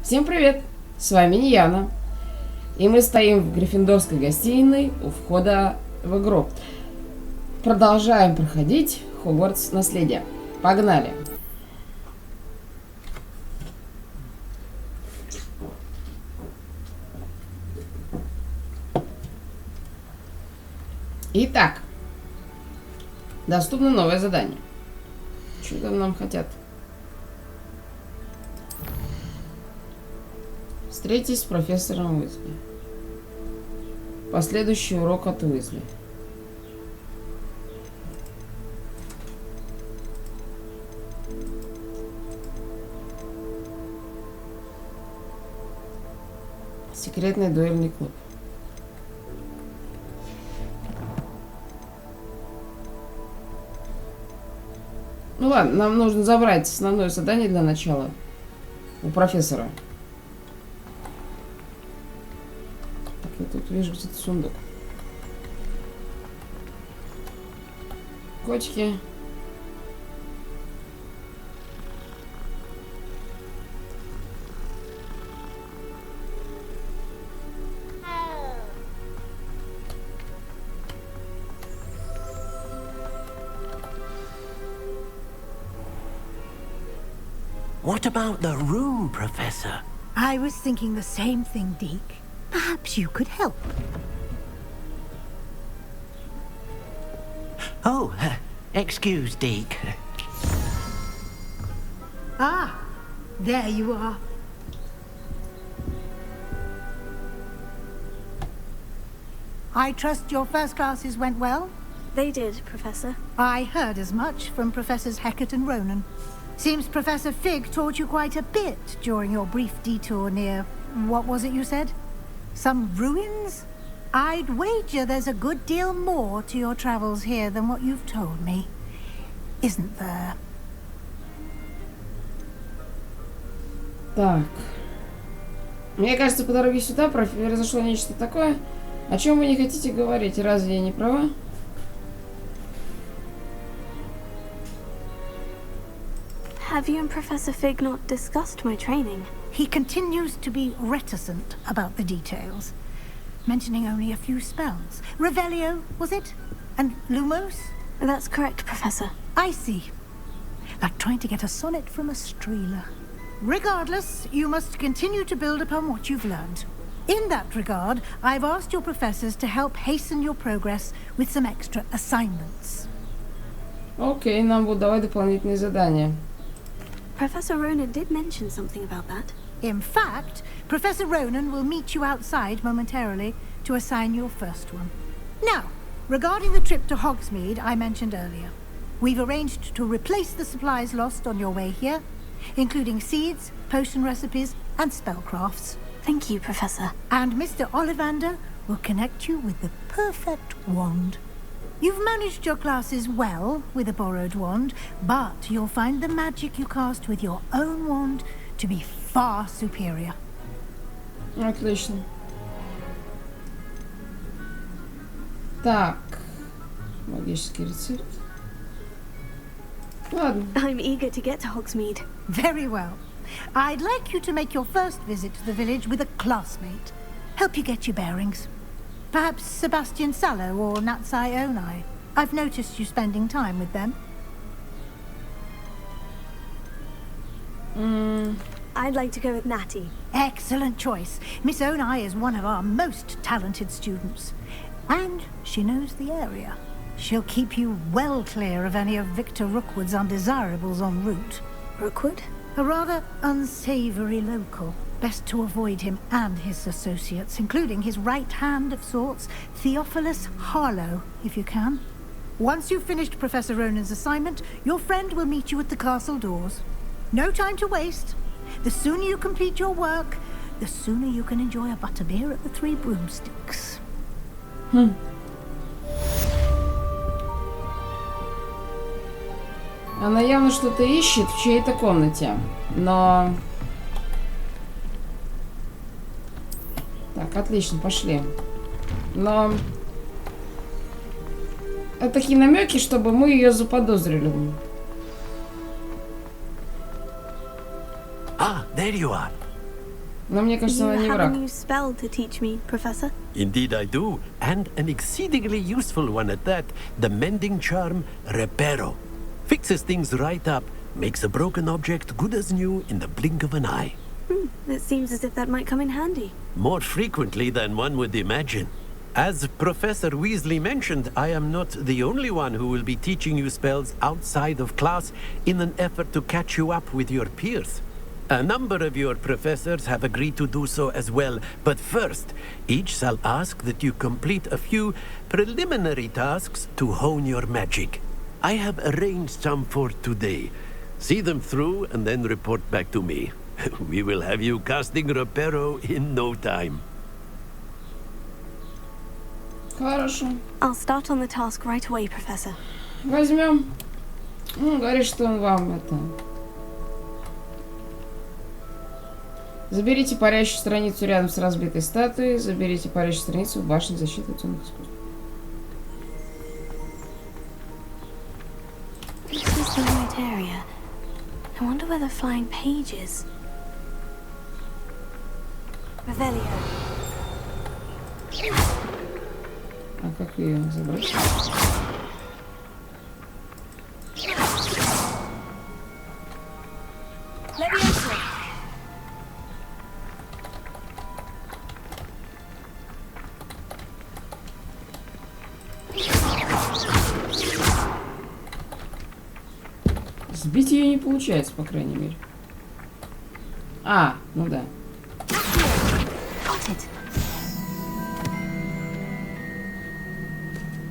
Всем привет! С вами Нияна. И мы стоим в гриффиндорской гостиной у входа в игру. Продолжаем проходить Хогвартс Наследие. Погнали! Итак, доступно новое задание. Что там нам хотят? Встретитесь с профессором Уизли. Последующий урок от Уизли. Секретный дуэльный клуб. Ну ладно, нам нужно забрать основное задание для начала у профессора. Так, я тут вижу где-то сундук. Котики. What about the room, Professor? I was thinking the same thing, Deke. Perhaps you could help. Oh, excuse, Deke. Ah, there you are. I trust your first classes went well? They did, Professor. I heard as much from Professors Hecat and Ronan. Seems Professor Fig taught you quite a bit during your brief detour near... what was it you said? Some ruins? I'd wager there's a good deal more to your travels here than what you've told me. Isn't there? Так. Мне кажется, по дороге сюда произошло нечто такое, о чем вы не хотите говорить. Разве я не права? Have you and Professor Fig not discussed my training? He continues to be reticent about the details, mentioning only a few spells. Revelio, was it? And Lumos? That's correct, Professor. I see. Like trying to get a sonnet from a streeler. Regardless, you must continue to build upon what you've learned. In that regard, I've asked your professors to help hasten your progress with some extra assignments. Окей, нам будут давать дополнительные задания. Professor Ronan did mention something about that. In fact, Professor Ronan will meet you outside momentarily to assign your first one. Now, regarding the trip to Hogsmeade I mentioned earlier, we've arranged to replace the supplies lost on your way here, including seeds, potion recipes, and spellcrafts. Thank you, Professor. And Mr. Ollivander will connect you with the perfect wand. You've managed your classes well with a borrowed wand, but you'll find the magic you cast with your own wand to be far superior. Отлично. Так. Магический рецепт. Ладно. I'm eager to get to Hogsmeade. Very well. I'd like you to make your first visit to the village with a classmate. Help you get your bearings. Perhaps Sebastian Sallow or Natsai Onai. I've noticed you spending time with them. I'd like to go with Natty. Excellent choice. Miss Onai is one of our most talented students. And she knows the area. She'll keep you well clear of any of Victor Rookwood's undesirables en route. Rookwood? A rather unsavory local. Best to avoid him and his associates, including his right hand of sorts, Theophilus Harlow, if you can. Once you've finished Professor Ronan's assignment, your friend will meet you at the castle doors. No time to waste. The sooner you complete your work, the sooner you can enjoy a butterbeer at the Three Broomsticks. Она явно что-то ищет в чьей-то комнате, но... Так, отлично, пошли. Но... Это такие намеки, чтобы мы ее заподозрили. Ah, there you are. Но мне кажется, она You не have a враг. new spell to teach me, Professor? Indeed I do, and an exceedingly useful one at that. The mending charm, Reparo. Fixes things right up, makes a broken object good as new in the blink of an eye. It seems as if that might come in handy. More frequently than one would imagine. As Professor Weasley mentioned, I am not the only one who will be teaching you spells outside of class in an effort to catch you up with your peers. A number of your professors have agreed to do so as well, but first, each shall ask that you complete a few preliminary tasks to hone your magic. I have arranged some for today. See them through and then report back to me. We will have you casting Reparo in no time. Хорошо. I'll start on the task right away, Professor. Возьмем. Ну, говорит, что он вам это... Заберите парящую страницу рядом с разбитой статуей. Заберите парящую страницу в башне защиты темных искусств. This is the right area. I wonder where the flying page is. Revelio. А как ее забрать? Leviosa. Сбить ее не получается, по крайней мере. А, ну да. Got it.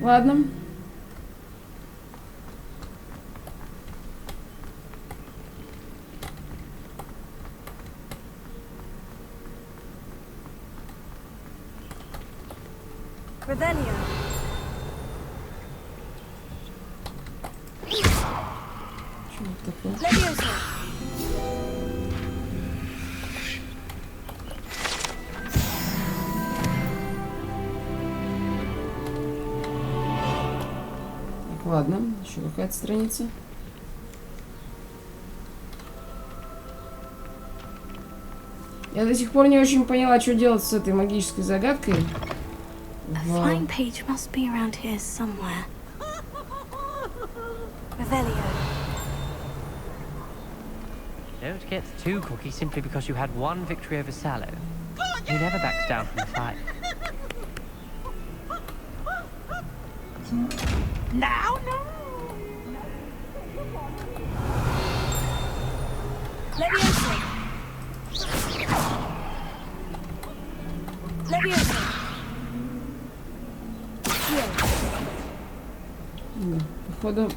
Ладно. Revelio. Что это такое? Leviosa. Так, ладно. Еще какая-то страница. Я до сих пор не очень поняла, что делать с этой магической загадкой. A flying page must be around here somewhere. Revelio. Don't get too cocky simply because you had one victory over Sallow. He never backs down from the fight. Now, no! Leviosa. Leviosa. Походу,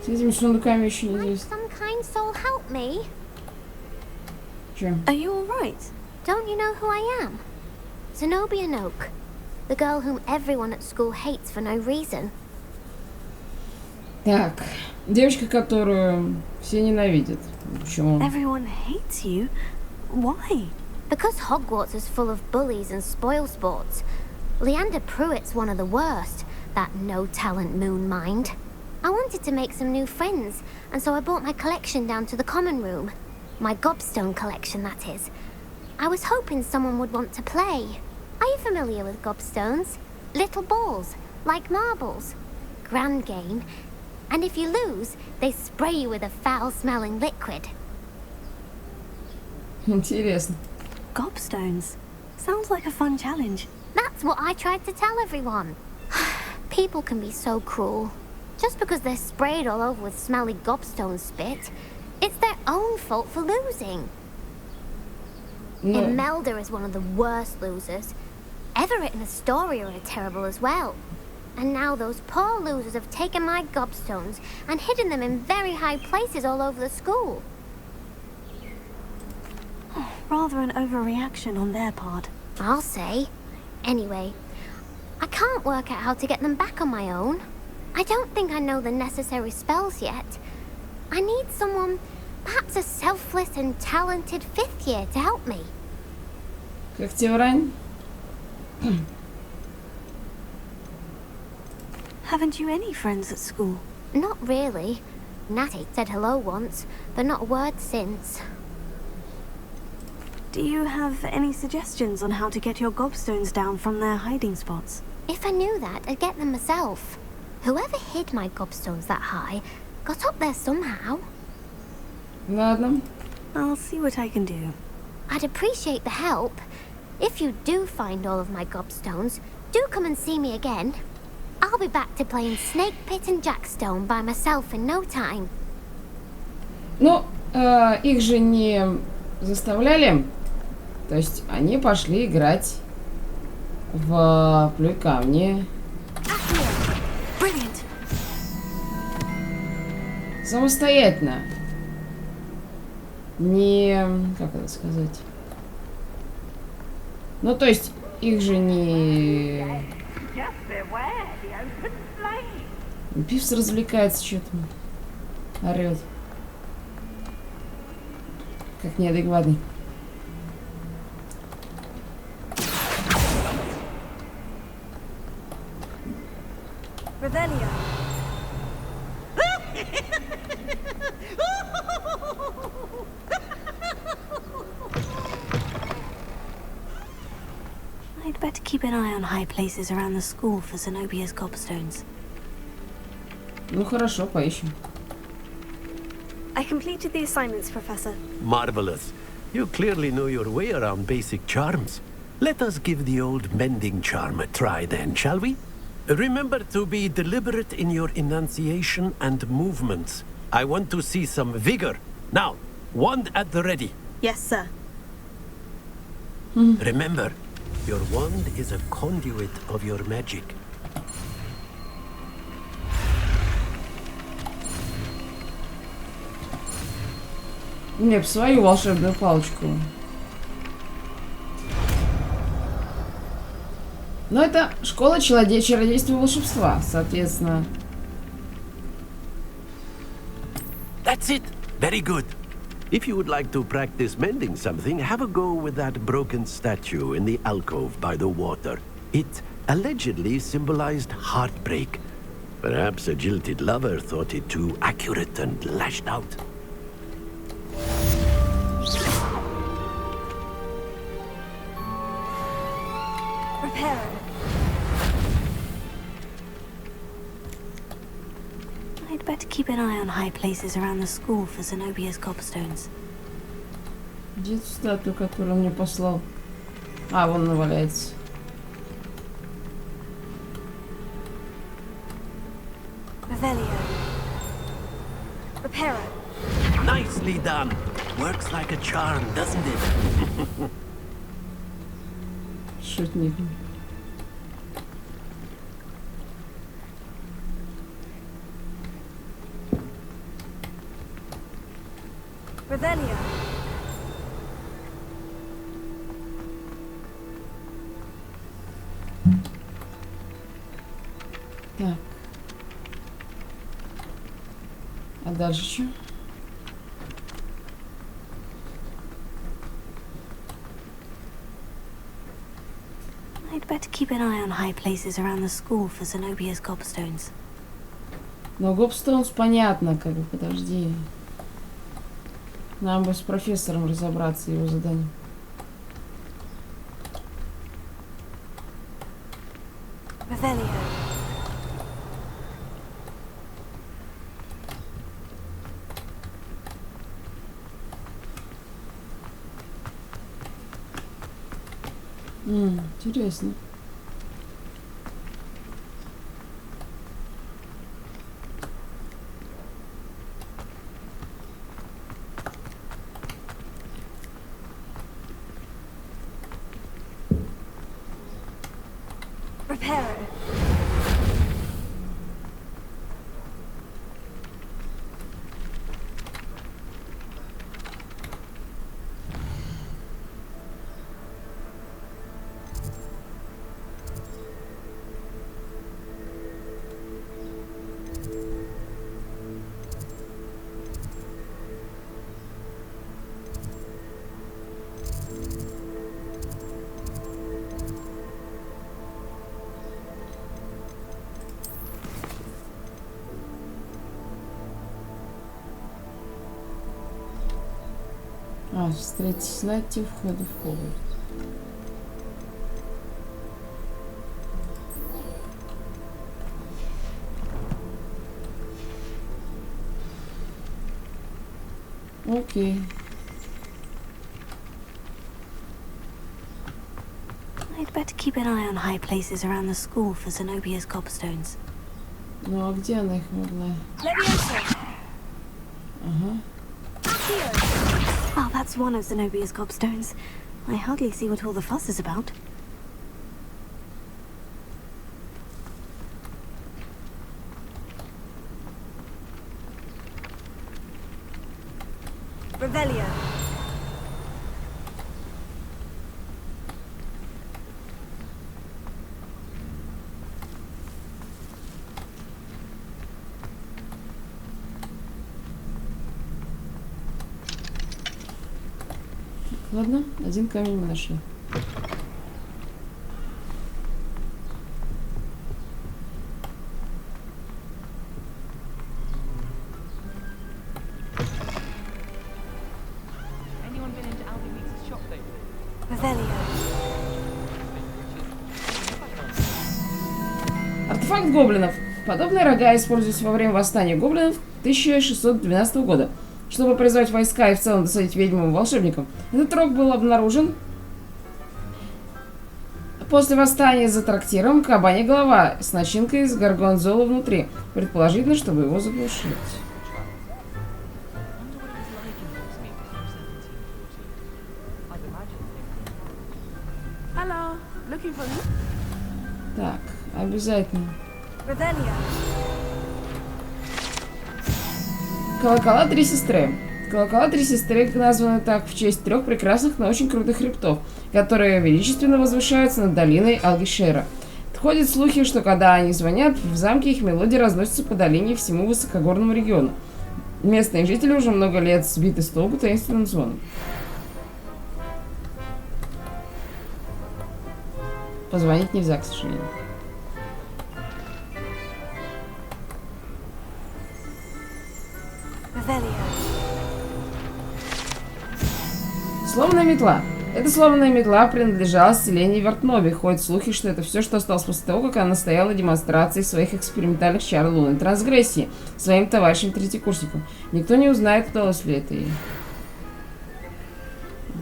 с этими сундуками еще не здесь. Some kind soul help me. Че? Are you all right? Don't you know who I am? Zenobia Noak, the girl whom everyone at school hates for no reason. Так, девочка, которую все ненавидят. Почему? Everyone hates you. Why? Because Hogwarts is full of bullies and spoilsports. Leander Pruitt's one of the worst, that no-talent moon mind. I wanted to make some new friends, and so I brought my collection down to the common room. My gobstone collection, that is. I was hoping someone would want to play. Are you familiar with gobstones? Little balls, like marbles. Grand game. And if you lose, they spray you with a foul-smelling liquid. Интересно. Gobstones. Sounds like a fun challenge. That's what I tried to tell everyone. People can be so cruel. Just because they're sprayed all over with smelly gobstone spit, it's their own fault for losing. Ну, Imelda is one of the worst losers. Everett and Astoria are terrible as well. And now those poor losers have taken my gobstones and hidden them in very high places all over the school. Rather an overreaction on their part. I'll say. Anyway, I can't work out how to get them back on my own. I don't think I know the necessary spells yet. I need someone, perhaps a selfless and talented fifth year to help me. как Теврань? Haven't you any friends at school? Not really. Natty said hello once, but not a word since. Do you have any suggestions on how to get your gobstones down from their hiding spots? If I knew that, I'd get them myself. Whoever hid my gobstones that high got up there somehow. Ладно. I'll see what I can do. I'd appreciate the help. If you do find all of my gobstones, do come and see me again. I'll be back to playing Snake Pit and Jackstone by myself in no time. Ну, их же не заставляли. То есть они пошли играть в Плюй камни. Brilliant. Самостоятельно. Не... Как это сказать? Ну, то есть, их же не... Пивс развлекается, что там орёт. Как неадекватный. Revelio. I'd better keep an eye on high places around the school for Zenobia's gobstones. Ну хорошо, поищем. I completed the assignments, Professor. Marvelous. You clearly know your way around basic charms. Let us give the old mending charm a try then, shall we? Remember to be deliberate in your enunciation and movements. I want to see some vigor. Now, wand at the ready. Yes, sir. Remember, your wand is a conduit of your magic. Мне б свою волшебную палочку. Но это школа чародейства и волшебства, соответственно. That's it. Very good. If you would like to practice mending something, have a go with that broken statue in the alcove by the water. It allegedly symbolized heartbreak. Perhaps a jilted lover thought it too accurate and lashed out. Reparo. I'd better keep an eye on high places around the school for Zenobia's gobstones. Где эту статую, которую он мне послал? А, вон она валяется. Revelio. Reparo. Nicely done. Works like a charm, doesn't it? Шутник. Revelio. Так. А дальше что? I'd better keep an eye on high places around the school for Zenobia's gobstones. Ну, Гобстоунс понятно, как бы, подожди. Нам бы с профессором разобраться, его заданием. Revelio. Интересно. Reparo. Встретить Натти у входа в Хогвартс. Окей. I'd better keep an eye on high places around the school for Zenobia's gobstones. Ну а где она их могла? Ага. Oh, that's one of Zenobia's gobstones. I hardly see what all the fuss is about. Revelio. Ладно, один камень мы нашли. Артефакт гоблинов. Подобные рога используются во время восстания гоблинов 1612 года, чтобы призвать войска и в целом досадить ведьмам и волшебникам. Этот рог был обнаружен после восстания за трактиром кабанья голова с начинкой из горгонзола внутри, предположительно, чтобы его заглушить. Так, обязательно. Колокола три сестры. Колокола три сестры названы так в честь трех прекрасных, но очень крутых хребтов, которые величественно возвышаются над долиной Алгишера. Ходят слухи, что когда они звонят, в замке их мелодии разносятся по долине и всему высокогорному региону. Местные жители уже много лет сбиты с толку таинственным звоном. Позвонить нельзя, к сожалению. Сломанная метла. Эта сломанная метла принадлежала селению Вертноби. Ходят слухи, что это все, что осталось после того, как она стояла демонстрацией своих экспериментальных чар лунной трансгрессии своим товарищам-третьекурсникам. Никто не узнает, удалось ли это ей.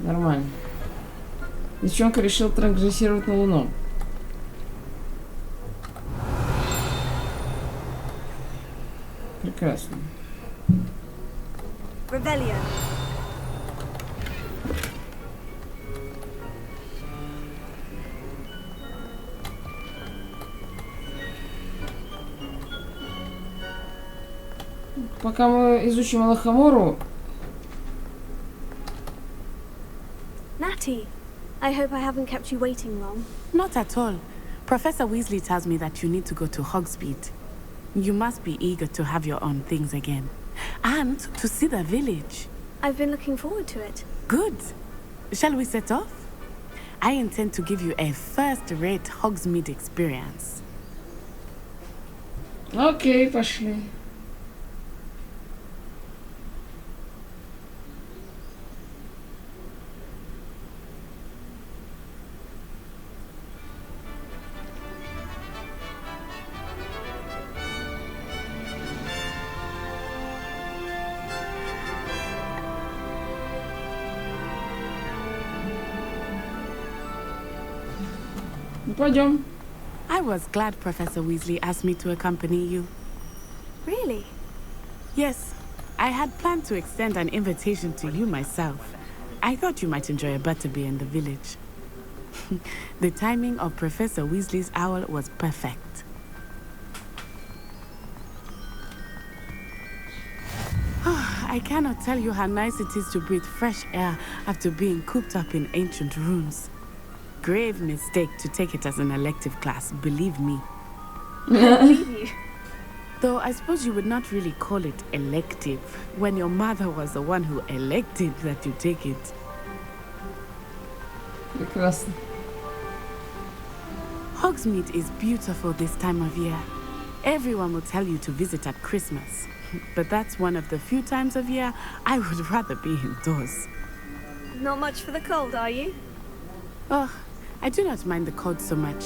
Нормально. Девчонка решила трансгрессировать на Луну. Прекрасно. Revelio. Пока мы изучим Алахамору. Natty, I hope I haven't kept you waiting long. Not at all. Professor Weasley tells me that you need to go to Hogsmeade. You must be eager to have your own things again. And to see the village. I've been looking forward to it. Good. Shall we set off? I intend to give you a first-rate Hogsmeade experience. Окей, пошли. Пойдем. I was glad Professor Weasley asked me to accompany you. Really? Yes, I had planned to extend an invitation to you myself. I thought you might enjoy a butterbeer in the village. The timing of Professor Weasley's owl was perfect. I cannot tell you how nice it is to breathe fresh air after being cooped up in ancient ruins. Grave mistake to take it as an elective class, believe me. I believe you. Though I suppose you would not really call it elective when your mother was the one who elected that you take it. Прекрасно. Hogsmeade is beautiful this time of year. Everyone will tell you to visit at Christmas. But that's one of the few times of year I would rather be indoors. Not much for the cold, are you? Oh, I do not mind the cold so much,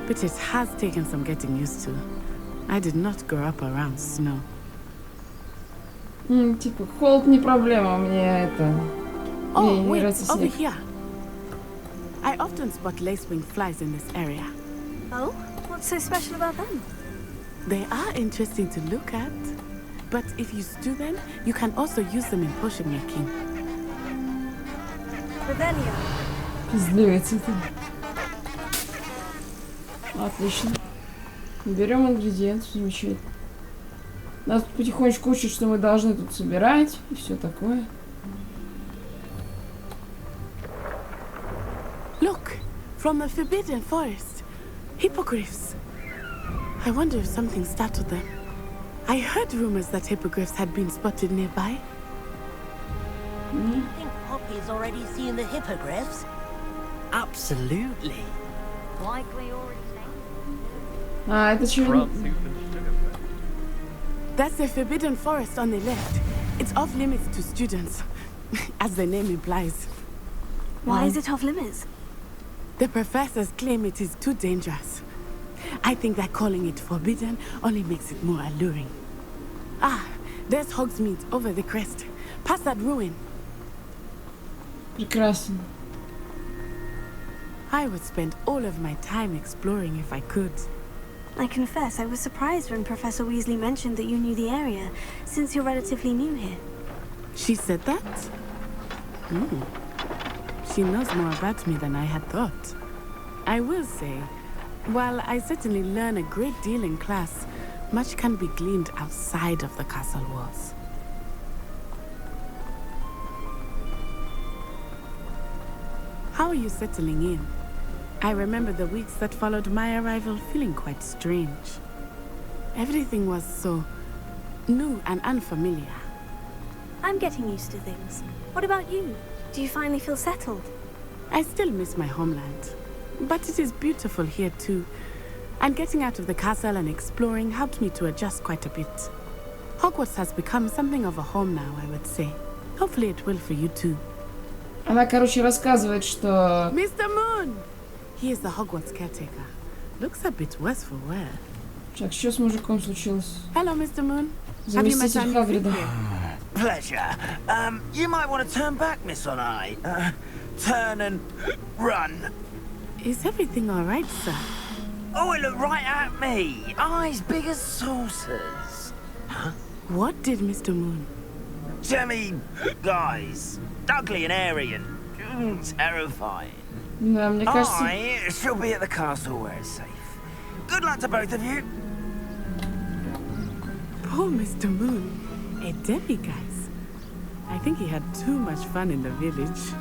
but it has taken some getting used to. I did not grow up around snow. Типа, холод не проблема, мне это... Oh, Мне не wait, нравится over снег. here. I often spot lacewing flies in this area. Oh? What's so special about them? They are interesting to look at, but if you stew them, you can also use them in potion making. Revelio. Пиздливец это. Отлично. Берем ингредиент, замечательно. Нас тут потихонечку учат, что мы должны тут собирать и все такое. Look, from the Forbidden Forest. Hippogriffs. I wonder if something startled them. I heard rumors that hippogriffs had been spotted nearby. I think Poppy's already seen the hippogriffs. Absolutely. Likely already seen. А, это что? That's the Forbidden Forest on the left. It's off limits to students, as the name implies. Why is it off limits? The professors claim it is too dangerous. I think that calling it forbidden only makes it more alluring. Ah, there's Hogsmeade over the crest. Past that ruin. Прекрасно. I would spend all of my time exploring if I could. I confess I was surprised when Professor Weasley mentioned that you knew the area, since you're relatively new here. She said that? She knows more about me than I had thought. I will say, while I certainly learn a great deal in class, much can be gleaned outside of the castle walls. How are you settling in? I remember the weeks that followed my arrival feeling quite strange. Everything was so new and unfamiliar. I'm getting used to things. What about you? Do you finally feel settled? I still miss my homeland, but it is beautiful here too. And getting out of the castle and exploring helped me to adjust quite a bit. Hogwarts has become something of a home now, I would say. Hopefully it will for you too. Она, короче, рассказывает, что... Mr. Moon! He is the Hogwarts caretaker. Looks a bit worse for wear. Так, что с мужиком случилось? Hello, Mr. Moon. Have you met Заместитель our new Хагрида. figure? Pleasure. You might want to turn back, Miss On-Eye. Turn and run. Is everything all right, sir? Oh, it looked right at me. Eyes big as saucers. What did Mr. Moon? Jemmy, guys. Ugly and airy and terrifying. Да, мне кажется... I shall be at the castle where it's safe. Good luck to both of you. Poor Mr. Moon. A demiguise. I think he had too much fun in the village.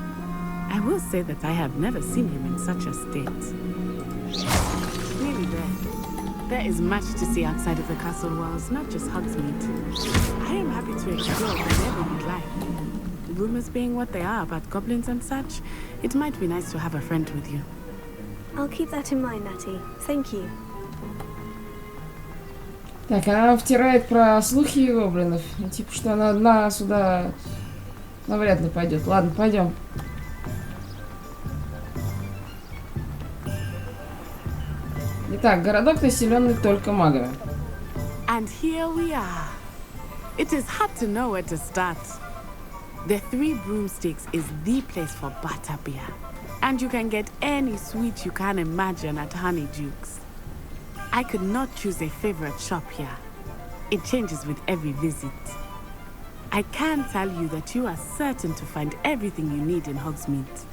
I will say that I have never seen him in such a state. Nearly there. There is much to see outside of the castle walls, not just Hogsmeade. I am happy to explore whenever you'd like. Rumors being what they are about goblins and such, it might be nice to have a friend with you. I'll keep that in mind, Natty. Thank you. Так, она втирает про слухи гоблинов. И типа, что она одна сюда навряд ли пойдет. Ладно, пойдем. Итак, городок населенный только магами. And here we are. It is hard to know where to start. The Three Broomsticks is the place for butterbeer. And you can get any sweet you can imagine at Honeydukes. I could not choose a favorite shop here. It changes with every visit. I can tell you that you are certain to find everything you need in Hogsmeade.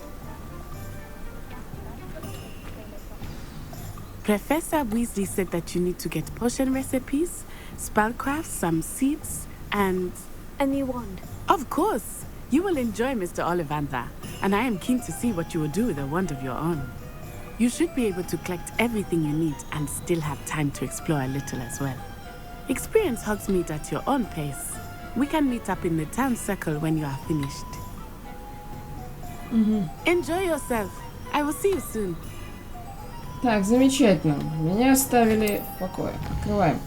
Professor Weasley said that you need to get potion recipes, spellcraft, some seeds, and... A new wand. Of course! You will enjoy Mr. Ollivander, and I am keen to see what you will do with a wand of your own. You should be able to collect everything you need and still have time to explore a little as well. Experience Hogsmeade at your own pace. We can meet up in the town circle when you are finished. Enjoy yourself. I will see you soon. Так, замечательно. Меня оставили в покое. Открываем.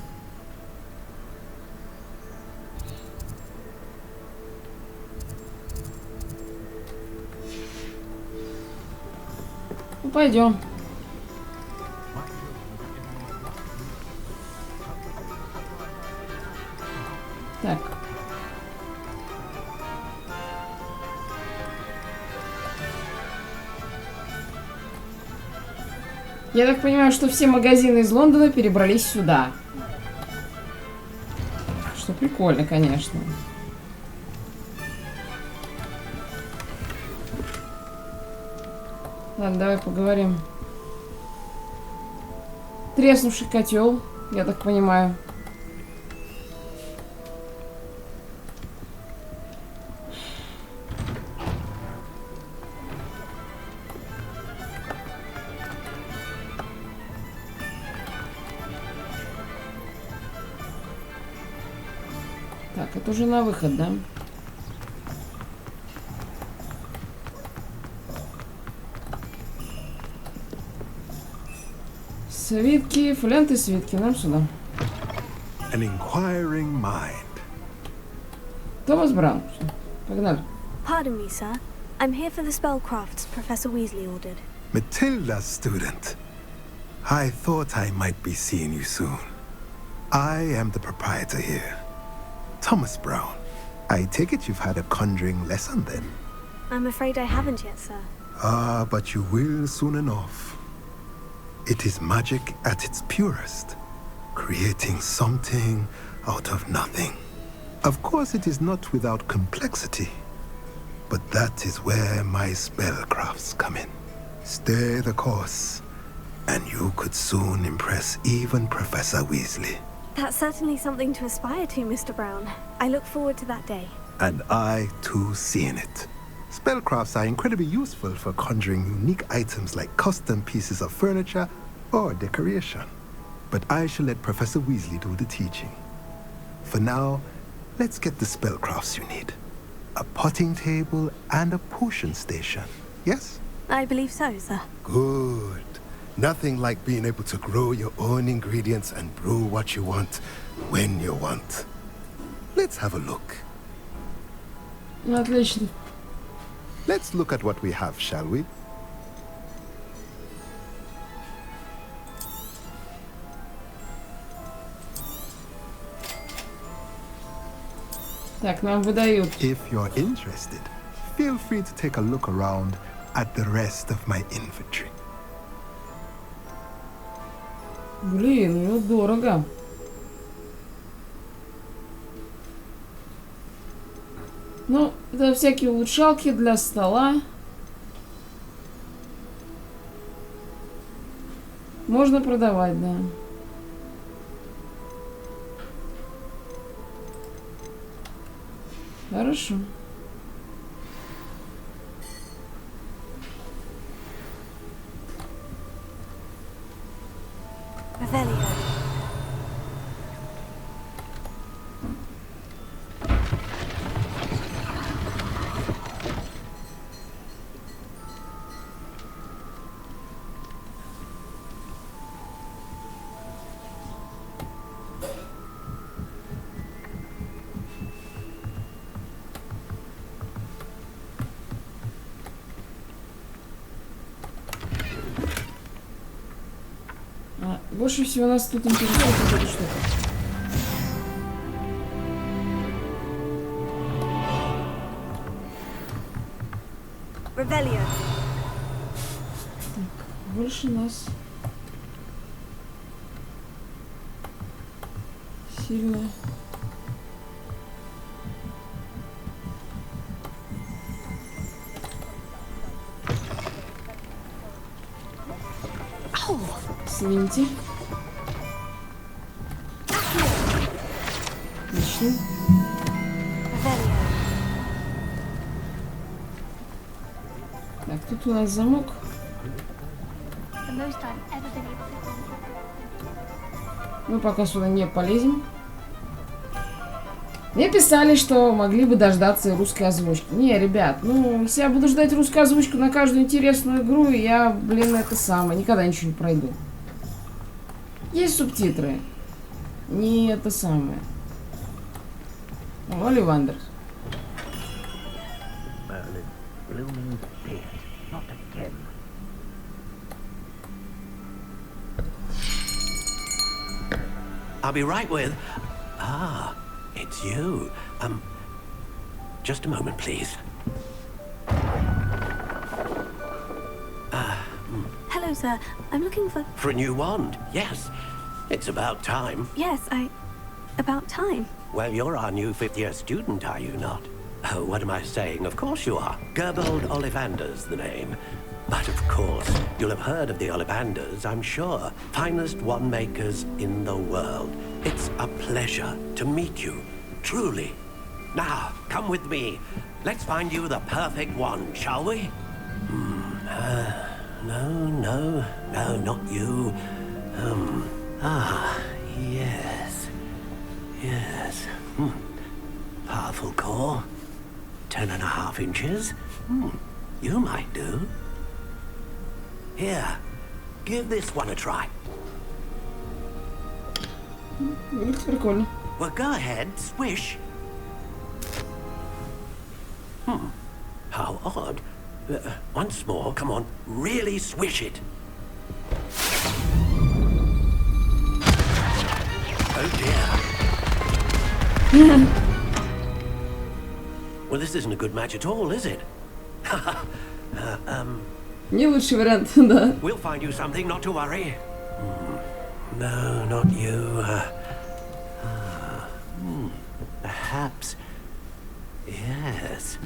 пойдем. Так. Я так понимаю, что все магазины из Лондона перебрались сюда. Что прикольно, конечно. Ладно, давай поговорим. Треснувший котел, я так понимаю. Так, это уже на выход, да? Свитки, фолианты, свитки. Нам сюда. An inquiring mind. Томас Браун. Погнали. Pardon me, sir. I'm here for the spellcrafts Professor Weasley ordered. Matilda's student. I thought I might be seeing you soon. I am the proprietor here. Thomas Brown. I take it you've had a conjuring lesson then? I'm afraid I haven't yet, sir. Ah, but you will soon enough. It is magic at its purest, creating something out of nothing. Of course, it is not without complexity, but that is where my spellcrafts come in. Stay the course, and you could soon impress even Professor Weasley. That's certainly something to aspire to, Mr. Brown. I look forward to that day. And I, too, seeing it. Spellcrafts are incredibly useful for conjuring unique items like custom pieces of furniture or decoration. But I shall let Professor Weasley do the teaching. For now, let's get the spellcrafts you need. A potting table and a potion station, yes? I believe so, sir. Good. Nothing like being able to grow your own ingredients and brew what you want, when you want. Let's have a look. Отлично. Let's look at what we have, shall we? Так, нам выдают. If you're interested, feel free to take a look around at the rest of my inventory. Блин, ну дорого. Ну, это всякие улучшалки для стола. Можно продавать, да. Хорошо. Revelio. Больше всего нас тут интересует вот эта штука. Revelio. Так, больше нас сильно. Свиньте. Отлично. Так, тут у нас замок. Мы пока сюда не полезем. Мне писали, что могли бы дождаться русской озвучки. Не, ребят, ну, если я буду ждать русскую озвучку на каждую интересную игру, я, блин, это самое, никогда ничего не пройду. Есть субтитры. Не это самое. О, Оливандерс. I'll be right with... Ah, it's you. Just a moment, please. Hello, sir. I'm looking for... For a new wand, yes. It's about time. Yes, about time. Well, you're our new fifth-year student, are you not? Oh, what am I saying? Of course you are. Gerbold Ollivander's the name. But of course, you'll have heard of the Ollivanders, I'm sure. Finest wand makers in the world. It's a pleasure to meet you, truly. Now, come with me. Let's find you the perfect wand, shall we? No, not you. Yes. Powerful core. 10.5 inches. You might do. Here, give this one a try. Прикольно. Well, go ahead, swish. How odd. Once more, come on, really swish it. Oh dear. Well, this isn't a good match at all, is it? Не лучший вариант, да. We'll find you something, not to worry. No, not you. Perhaps. Yes.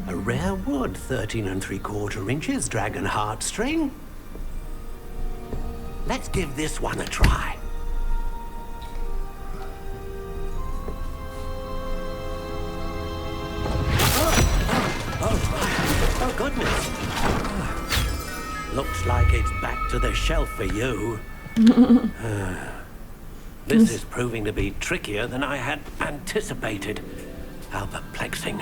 A rare wood, 13 3/4 inches, dragon heartstring. Let's give this one a try. Oh, goodness. Looks like it's back to the shelf for you. This is proving to be trickier than I had anticipated. How perplexing.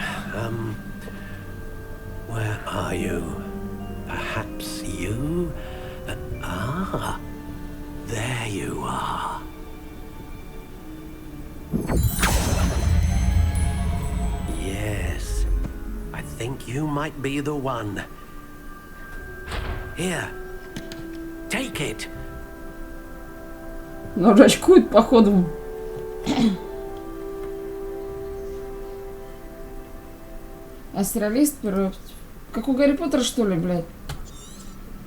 Where are you? Perhaps you? There you are. Yes. I think you might be the one. Here. Take it. Ну, рачкует, походу. Астралист, перо... Как у Гарри Поттера, что ли, блядь?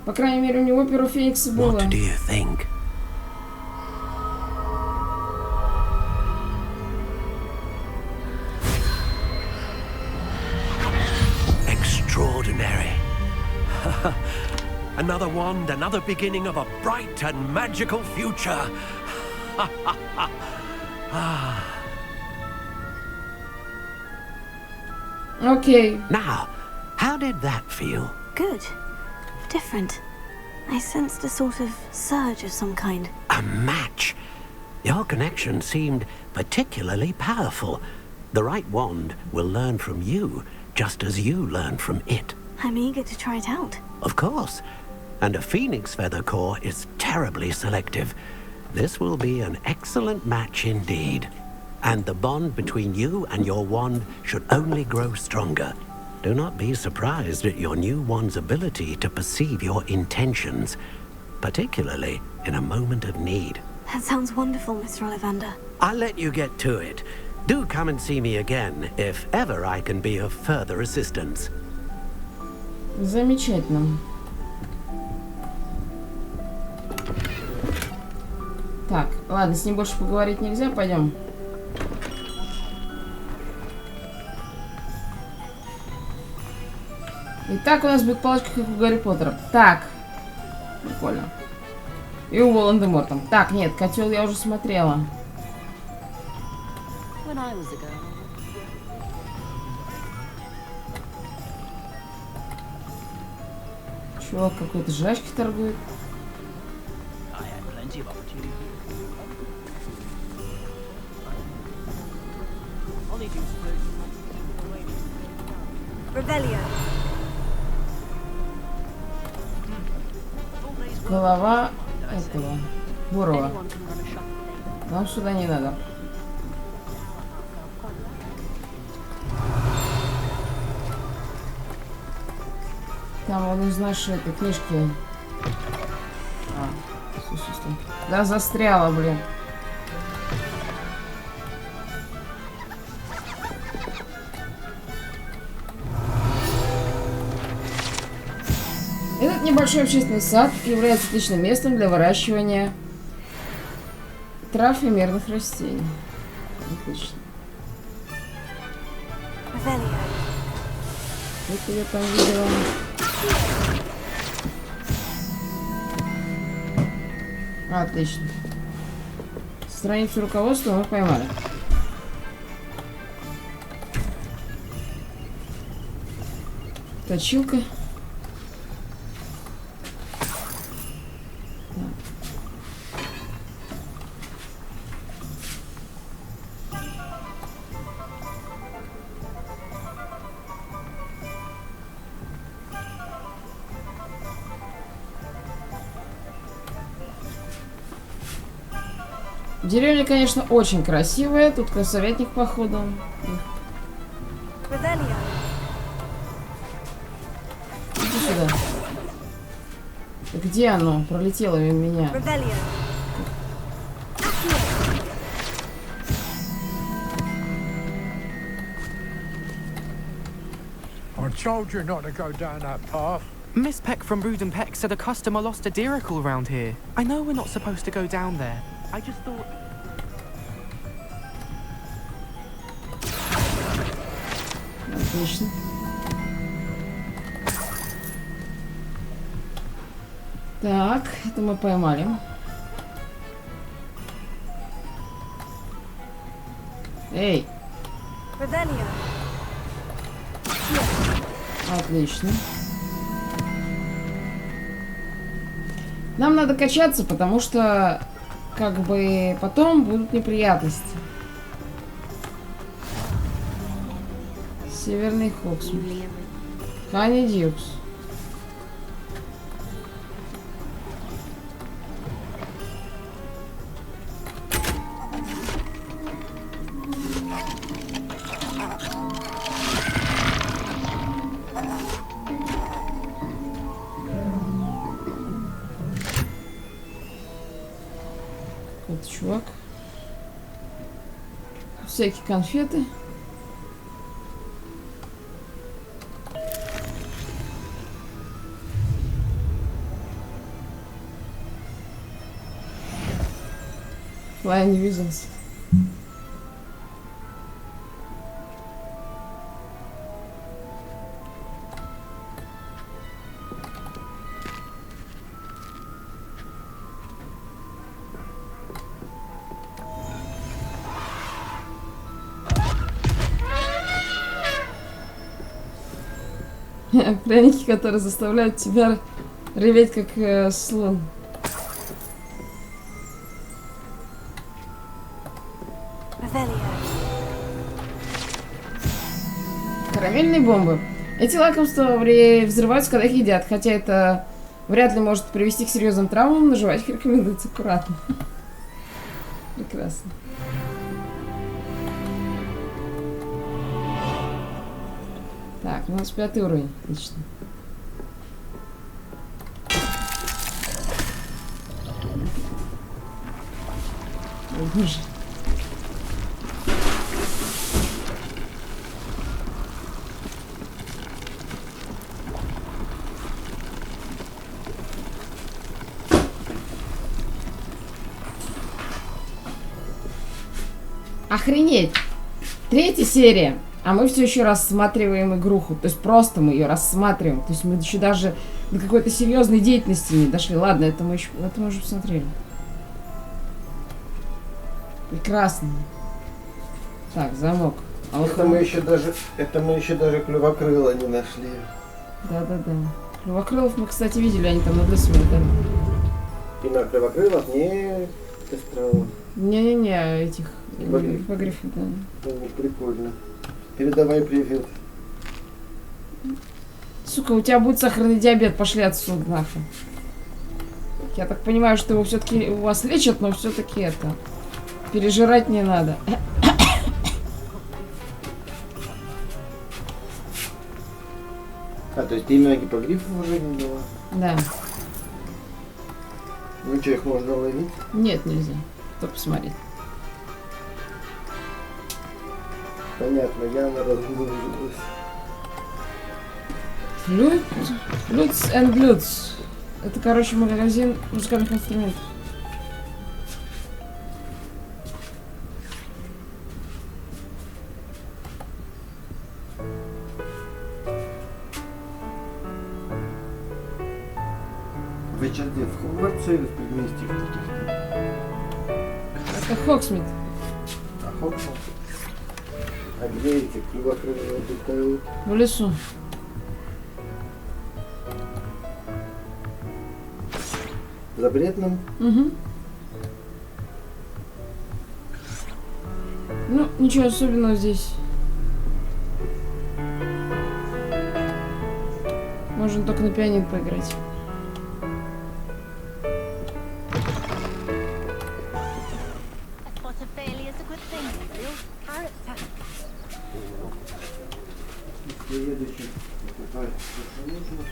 По крайней мере, у него перо Феникса было. What do you think? Extraordinary. Another wand, another beginning of a bright and magical future. Okay. Now, how did that feel? Good. Different. I sensed a sort of surge of some kind. A match. Your connection seemed particularly powerful. The right wand will learn from you, just as you learn from it. I'm eager to try it out. Of course. And a phoenix feather core is terribly selective. This will be an excellent match indeed. And the bond between you and your wand should only grow stronger. Do not be surprised at your new wand's ability to perceive your intentions, particularly in a moment of need. That sounds wonderful, Mr. Ollivander. I'll let you get to it. Do come and see me again, if ever I can be of further assistance. Замечательно. Так, ладно, с ним больше поговорить нельзя, пойдем. Итак, у нас будет палочка, как у Гарри Поттера. Так. Прикольно. И у Волан-де-Морта. Так, нет, котел я уже смотрела. Чувак какой-то жрачки торгует. Голова этого Бурова. Нам сюда не надо. Там он из нашей этой книжки. Да, застряла, блин. Этот небольшой общественный сад является отличным местом для выращивания трав и мирных растений. Отлично. Это я там видела. Отлично. Страницу руководства мы поймали. Точилка. Деревня, конечно, очень красивая. Тут советник, походу. Иди сюда. Где оно? Пролетело мимо меня. Miss Peck from Brood and Peck said a customer lost a diricle around here. I know we're not supposed to go down there. I just thought... Отлично. Так, это мы поймали. Эй! Отлично. Нам надо качаться, потому что как бы потом будут неприятности. Северный Хогсмит. Ханидиукс. Вот чувак. Всякие конфеты. Flying Weasels. Пряники, которые заставляют тебя реветь, как слон. Карамельные бомбы. Эти лакомства взрываются, когда их едят, хотя это вряд ли может привести к серьезным травмам, но жевать их рекомендуется аккуратно. Прекрасно. Так, у нас 5-й уровень. Отлично. Ой, боже. Охренеть! 3-я серия. А мы все еще рассматриваем игруху. То есть просто мы ее рассматриваем. То есть мы еще даже до какой-то серьезной деятельности не дошли. Ладно, это мы уже посмотрели. Прекрасно. Так, замок. Это мы еще даже клювокрыла не нашли. Да-да-да. Клювокрылов мы, кстати, видели, они там над лесом летали. Именно клювокрылов, не костролов. Не-не-не, этих гипогрифов, да. Прикольно. Передавай привет. Сука, у тебя будет сахарный диабет, пошли отсюда нахуй. Я так понимаю, что его все-таки у вас лечат, но все-таки это пережирать не надо. А, то есть ты именно гипогрифов уже не дала? Да. Ну что, их можно ловить? Нет, нельзя. Только посмотреть. Понятно, Яна разгрузилась. Flutes and Blutes. Это, короче, магазин музыкальных инструментов. Вы сейчас где, в Хогвартсе или в предместьях каких-то? Это Хогсмит. А Хогвартс? А где эти клювокрылые обитают? В лесу. В запретном? Угу. Ну, ничего особенного здесь. Можно только на пианино поиграть. Следующий. Покупай, что нужно.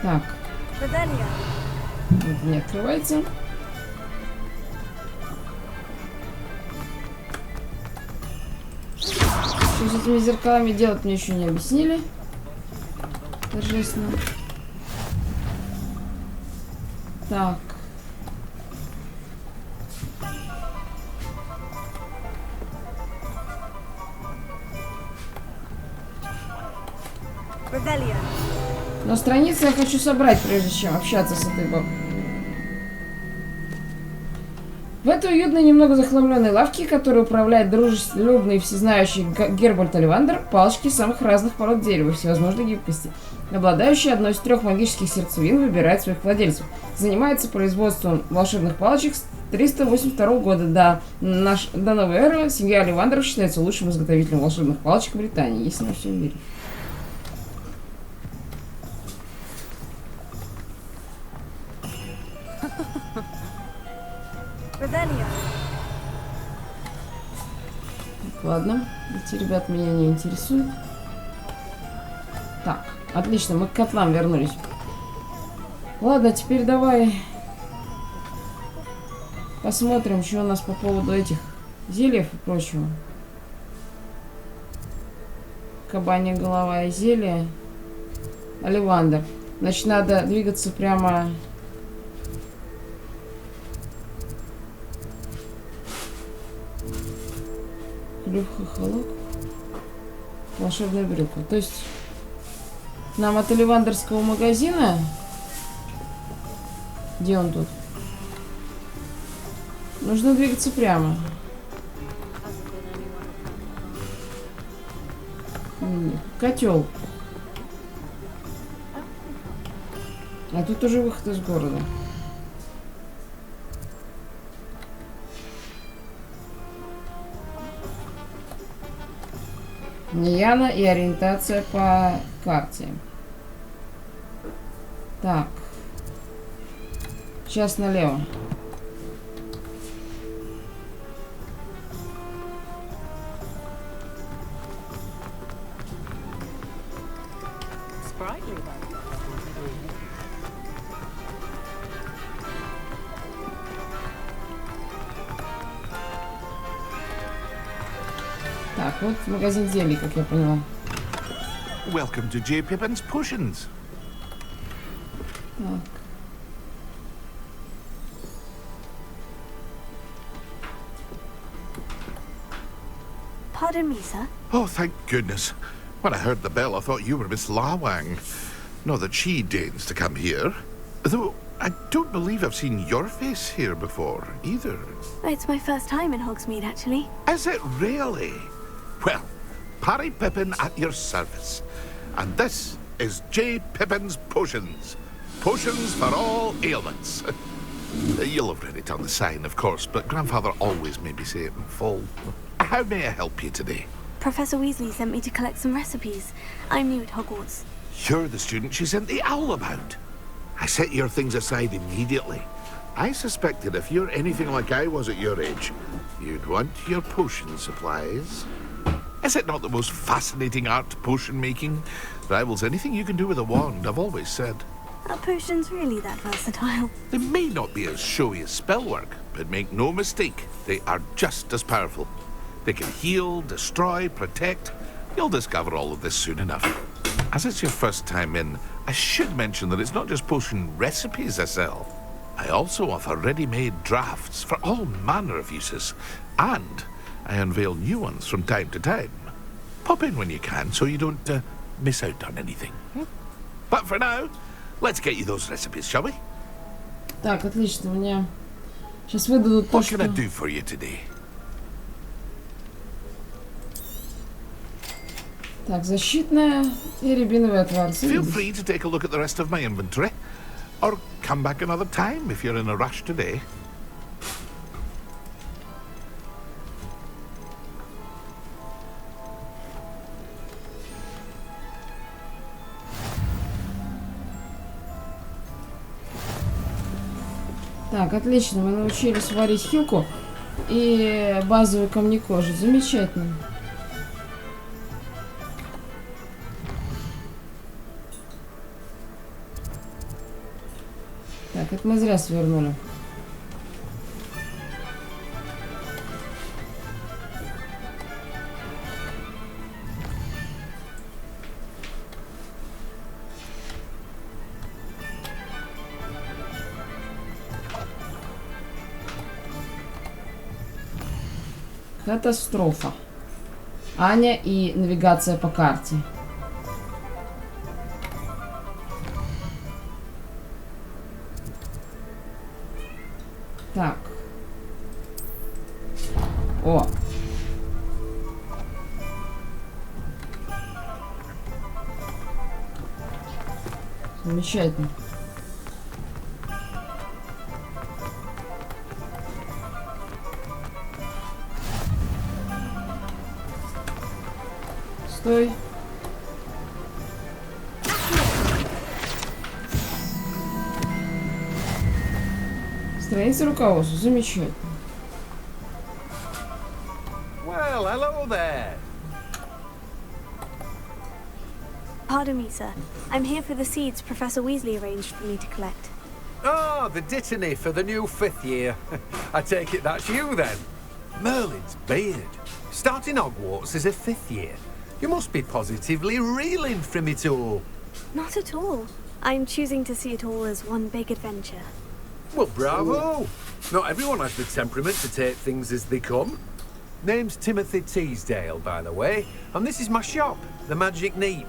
Так. Это не открывается. Что с этими зеркалами делать, мне еще не объяснили. Торжественно. Так. Но страницы я хочу собрать, прежде чем общаться с этой бабой. В этой уютной, немного захламленной лавке, которой управляет дружелюбный и всезнающий Гербальт Оливандер, палочки самых разных пород дерева всевозможной гибкости. Обладающий одной из 3 магических сердцевин, выбирает своих владельцев. Занимается производством волшебных палочек с 382 года. До новой эры семья Оливандеров считается лучшим изготовителем волшебных палочек в Британии, если на всем мире. Ладно, эти ребята меня не интересуют. Так, отлично, мы к котлам вернулись. Ладно, теперь давай посмотрим, что у нас по поводу этих зельев и прочего. Кабанья голова и зелье. Оливандер. Значит, надо двигаться прямо... Клюв хохолок. Волшебная брюка. То есть нам от оливандерского магазина... Где он тут? Нужно двигаться прямо. Котел. А тут уже выход из города. Яна и ориентация по карте. Так. Сейчас налево. Так, вот магазин зелий, как я поняла. Welcome to J. Pippin's Potions. Так. Pardon me, sir. Oh, thank goodness. When I heard the bell, I thought you were Miss Lawang. Not that she deigns to come here. Though, I don't believe I've seen your face here before, either. It's my first time in Hogsmeade, actually. Is it really? Well, Parry Pippin at your service. And this is J. Pippin's Potions. Potions for all ailments. You'll have read it on the sign, of course, but Grandfather always made me say it in full. How may I help you today? Professor Weasley sent me to collect some recipes. I'm new at Hogwarts. You're the student she sent the owl about. I set your things aside immediately. I suspected if you're anything like I was at your age, You'd want your potion supplies. Is it not the most fascinating art, potion making? Rivals anything you can do with a wand, I've always said. Are potions really that versatile? They may not be as showy as spellwork, but make no mistake, they are just as powerful. They can heal, destroy, protect. You'll discover all of this soon enough. As it's your first time in, I should mention that it's not just potion recipes I sell. I also offer ready-made drafts for all manner of uses, and I unveil new ones from time to time. Pop in when you can so you don't miss out on anything. But for now, let's get you those recipes, shall we? Так, отлично, мне сейчас выдадут то, What что... can I do for you today? Так, защитная и рябиновый отвар. Feel free to take a look at the rest of my inventory, or come back another time if you're in a rush today. Так, отлично, мы научились варить хилку и базовые камни кожи. Замечательно. Так, это мы зря свернули. Катастрофа. Аня и навигация по карте. Так. О. Замечательно. Стой. Страница руководства. Замечательно. Well, hello there. Pardon me, sir. I'm here for the seeds Professor Weasley arranged for me to collect. Oh, the dittany for the new 5th year. I take it that's you then. Merlin's beard. Starting Hogwarts as a 5th year. You must be positively reeling from it all. Not at all. I'm choosing to see it all as one big adventure. Well, bravo. Not everyone has the temperament to take things as they come. Name's Timothy Teasdale, by the way, and this is my shop, the Magic Neep.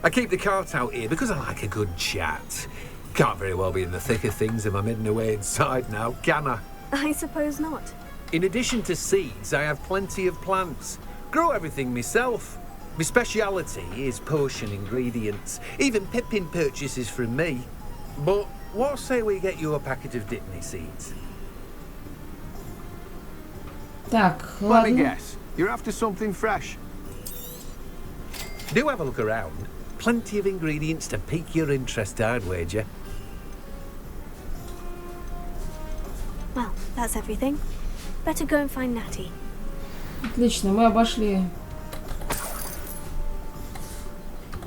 I keep the cart out here because I like a good chat. Can't very well be in the thick of things if I'm hidden away inside now, can I? I suppose not. In addition to seeds, I have plenty of plants. Grow everything myself. My speciality is potion ingredients. Even Pippin purchases from me. But what say we get you a packet of dittany seeds? Так, Let me ладно. guess. You're after something fresh. Do have a look around. Plenty of ingredients to pique your interest, I'd wager. Well, that's everything. Better go and find Natty. Отлично, мы обошли.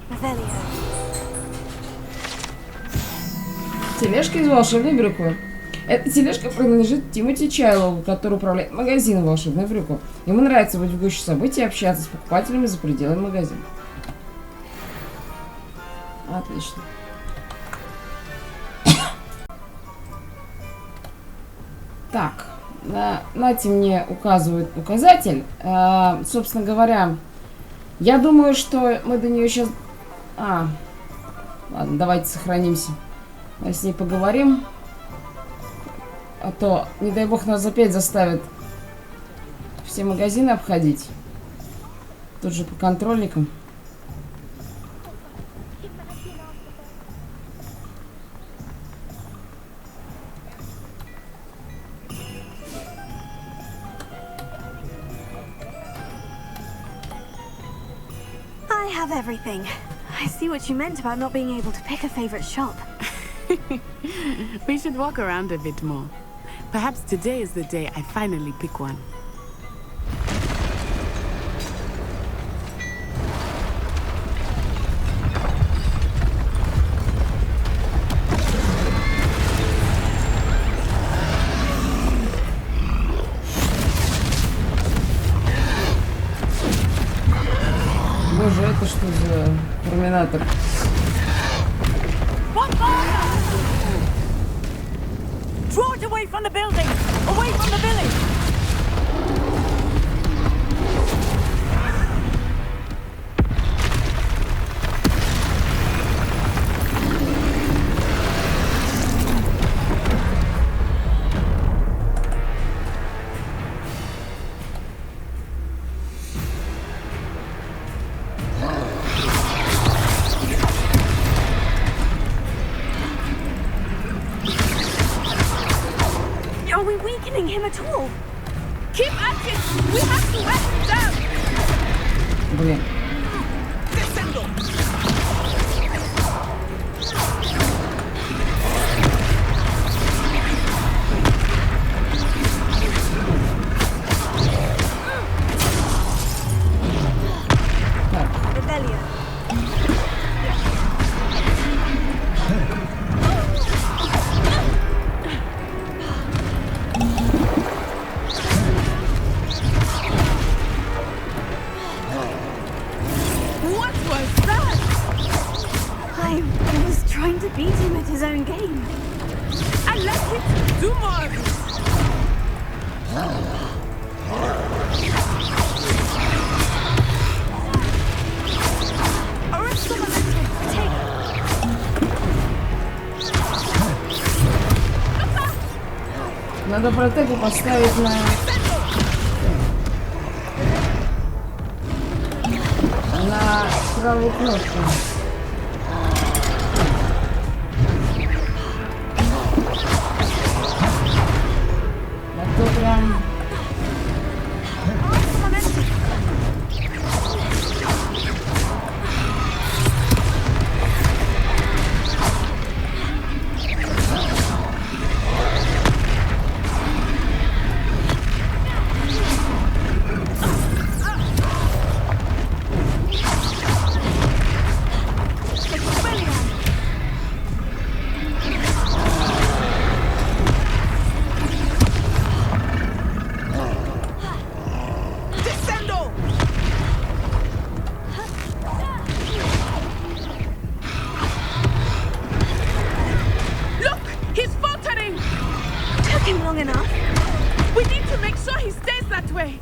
Revelio. Тележка из волшебной брюквы. Эта тележка принадлежит Тимоти Чайлову, который управляет магазином волшебной брюквы. Ему нравится быть в гуще событий и общаться с покупателями за пределами магазина. Отлично. Так, Нати мне указывает указатель. Собственно говоря, я думаю, что мы до нее сейчас... Ладно, давайте сохранимся. Мы с ней поговорим. А то, не дай бог, нас опять заставят все магазины обходить. Тут же по контрольникам. I have everything. I see what you meant about not being able to pick a favorite shop. We should walk around a bit more. Perhaps today is the day I finally pick one. Терминатор. Draw it away from the building! Away from the village! Are we weakening him at all? Keep at it! We have to wear him down! Блин. Rebellion. What was that? I was trying to beat him at his own game. I like it! Do more of it! Arrest the momentum. Take. Надо протегу поставить на правую кнопку. А то прям... Look! He's faltering! Took him long enough. We need to make sure he stays that way!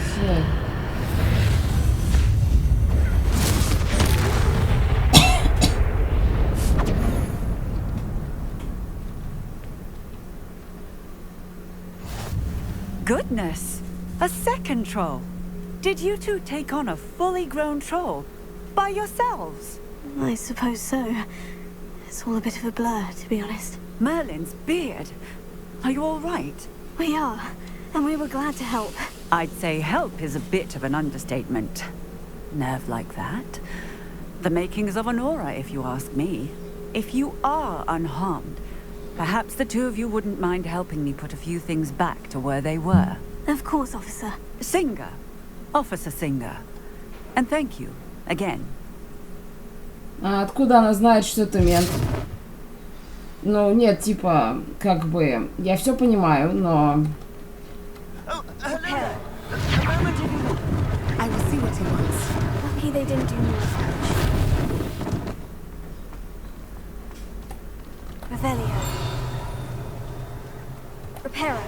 Все. Goodness! A second troll! Did you two take on a fully grown troll? By yourselves? I suppose so. It's all a bit of a blur, to be honest. Merlin's beard! Are you all right? We are, and we were glad to help. I'd say help is a bit of an understatement. Nerve like that? The makings of an aura, if you ask me. If you are unharmed, perhaps the two of you wouldn't mind helping me put a few things back to where they were. Of course, officer. Singer. Officer Singer. And thank you, again. А откуда она знает, что это мент? Ну, нет, типа, как бы... Я все понимаю, но... I will see what he wants. Lucky they didn't do more. Revelio. Reparo.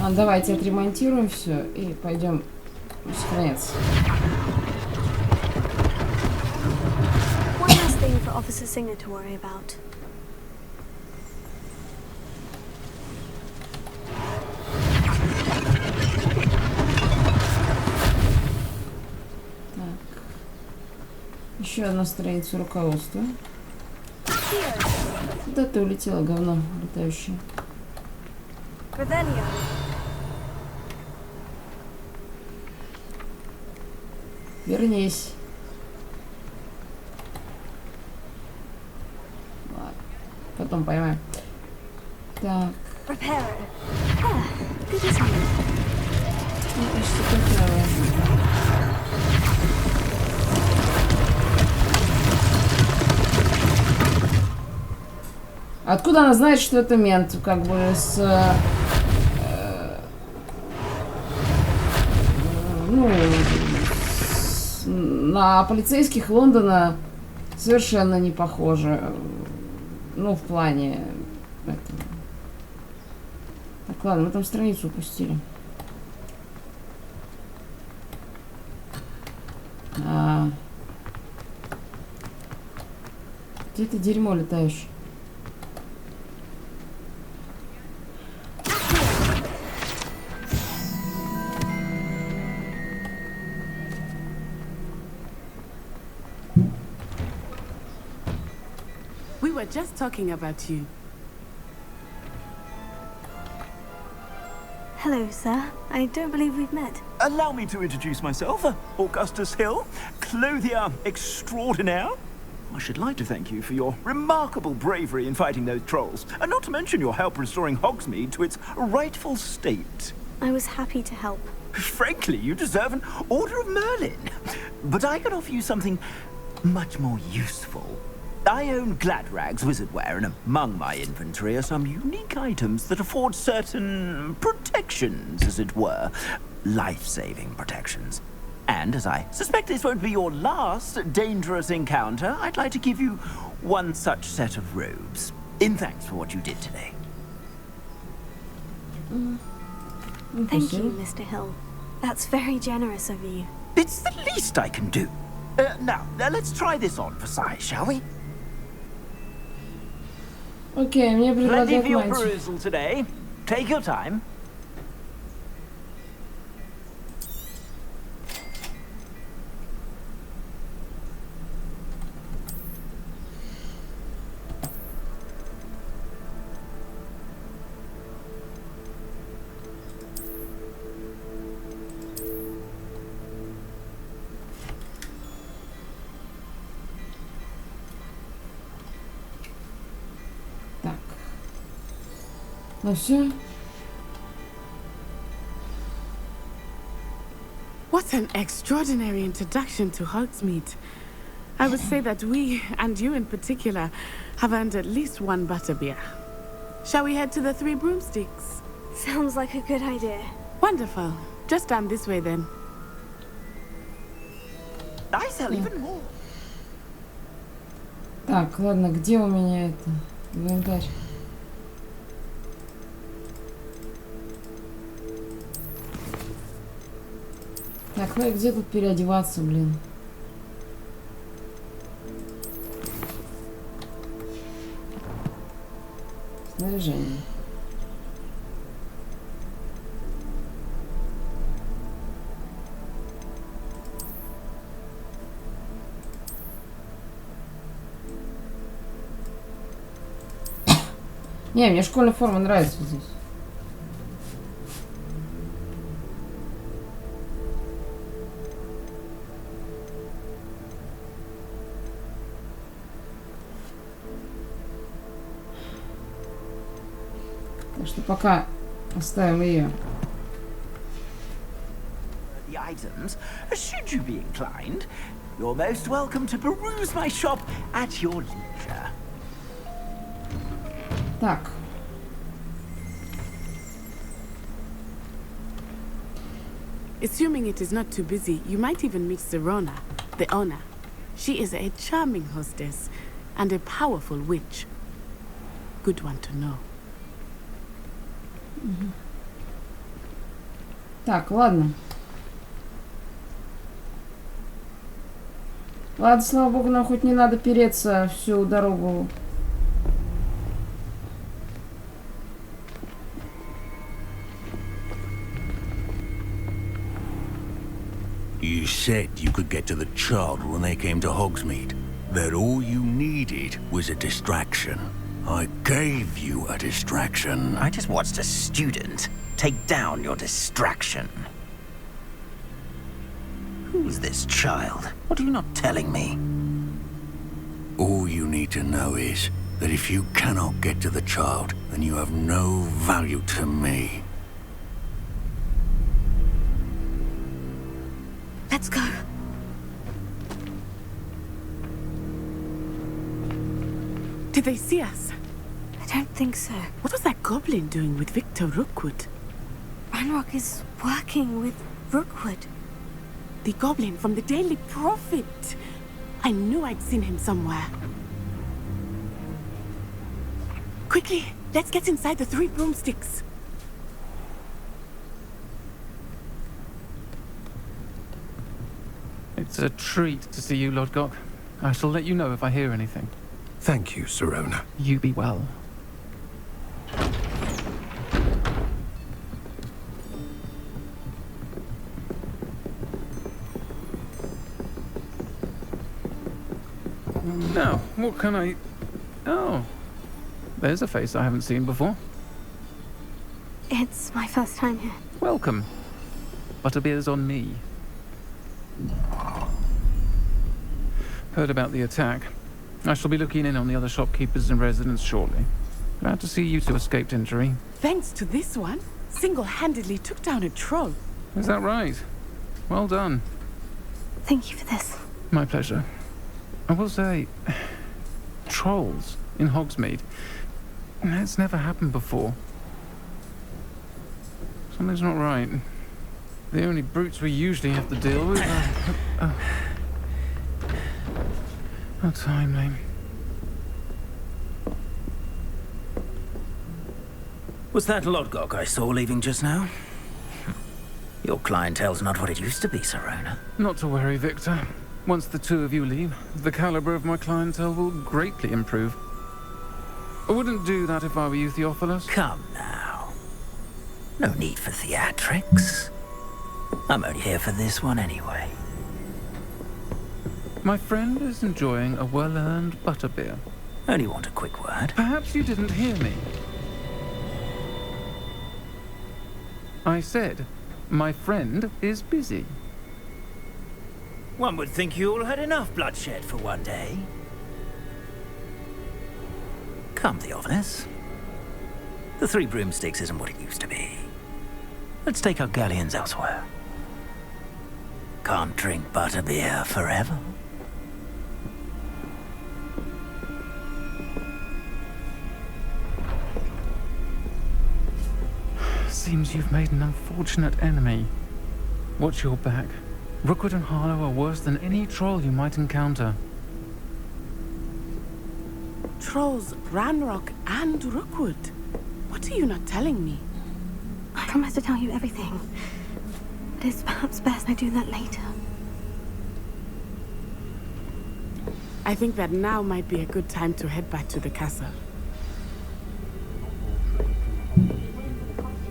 Давайте отремонтируем все и пойдем сохраняться. One last thing for Officer Singer to worry about. Так. Еще одна страница руководства. Куда ты улетела, говно летающее? Revelio. Вернись. Ладно. Потом поймаем. Так. Reparo. Ah, good as new. Это что такое? Откуда она знает, что это мент? Как бы на полицейских Лондона совершенно не похоже. Ну, в плане этого. Так, ладно, мы там страницу упустили. Где это дерьмо летающее? We were just talking about you. Hello, sir. I don't believe we've met. Allow me to introduce myself. Augustus Hill, clothier extraordinaire. I should like to thank you for your remarkable bravery in fighting those trolls, and not to mention your help restoring Hogsmeade to its rightful state. I was happy to help. Frankly, you deserve an Order of Merlin. But I can offer you something much more useful. I own Gladrag's wizardware, and among my inventory are some unique items that afford certain protections, as it were. Life-saving protections. And as I suspect this won't be your last dangerous encounter, I'd like to give you one such set of robes, in thanks for what you did today. Thank you, Mr. Hill. That's very generous of you. It's the least I can do. Now, let's try this on for size, shall we? Окей, мне Plenty предлагают for your мантию. perusal today. Take your time. Ну все. What an extraordinary introduction to Hogsmeade. I would say that we, and you in particular, have earned at least one butterbeer. Shall we head to the Three Broomsticks? Sounds like a good idea. Wonderful. Just down this way then. I sell even more. Так, ладно, где у меня это? Инвентарь. Так, ну и где тут переодеваться, блин? Снаряжение. Не, мне школьная форма нравится здесь. Так что пока оставим ее. The items, should you be inclined, you're most welcome to peruse my shop at your leisure. Так. Assuming it is not too busy, you might even meet Zerona, the owner. She is a charming hostess and a powerful witch. Good one to know. Так, ладно. Ладно, слава богу, нам хоть не надо переться всю дорогу. You said you could get to the child when they came to Hogsmeade. That all you needed was a distraction. I gave you a distraction. I just watched a student take down your distraction. Who's this child? What are you not telling me? All you need to know is that if you cannot get to the child, then you have no value to me. Let's go. Did they see us? I don't think so. What was that goblin doing with Victor Rookwood? Ranrock is working with Rookwood. The goblin from the Daily Prophet. I knew I'd seen him somewhere. Quickly, let's get inside the 3 broomsticks. It's a treat to see you, Lodgok. I shall let you know if I hear anything. Thank you, Sirona. You be well. Now, what can I... Oh, there's a face I haven't seen before. It's my first time here. Welcome. Butterbeer's on me. Heard about the attack. I shall be looking in on the other shopkeepers and residents shortly. Glad to see you two escaped injury. Thanks to this one, single-handedly took down a troll. Is that right? Well done. Thank you for this. My pleasure. I will say, trolls in Hogsmeade. It's never happened before. Something's not right. The only brutes we usually have to deal with are... How timely. Was that Lodgok I saw leaving just now? Your clientele's not what it used to be, Sirona. Not to worry, Victor. Once the two of you leave, the caliber of my clientele will greatly improve. I wouldn't do that if I were you, Theophilus. Come now. No need for theatrics. I'm only here for this one anyway. My friend is enjoying a well-earned butterbeer. Only want a quick word. Perhaps you didn't hear me. I said, my friend is busy. One would think you all had enough bloodshed for one day. Come, Theophilus. The 3 broomsticks isn't what it used to be. Let's take our galleons elsewhere. Can't drink butterbeer forever. Seems you've made an unfortunate enemy. Watch your back. Rookwood and Harlow are worse than any troll you might encounter. Trolls, Ranrock, and Rookwood. What are you not telling me? I promise to tell you everything. But it's perhaps best I do that later. I think that now might be a good time to head back to the castle.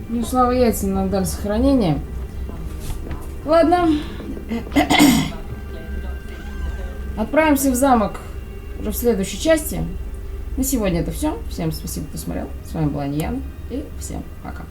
Ну, слава яйцам, нам дали сохранение. Ладно. Отправимся в замок уже в следующей части. На сегодня это все. Всем спасибо, кто смотрел. С вами была Нияна. И всем пока.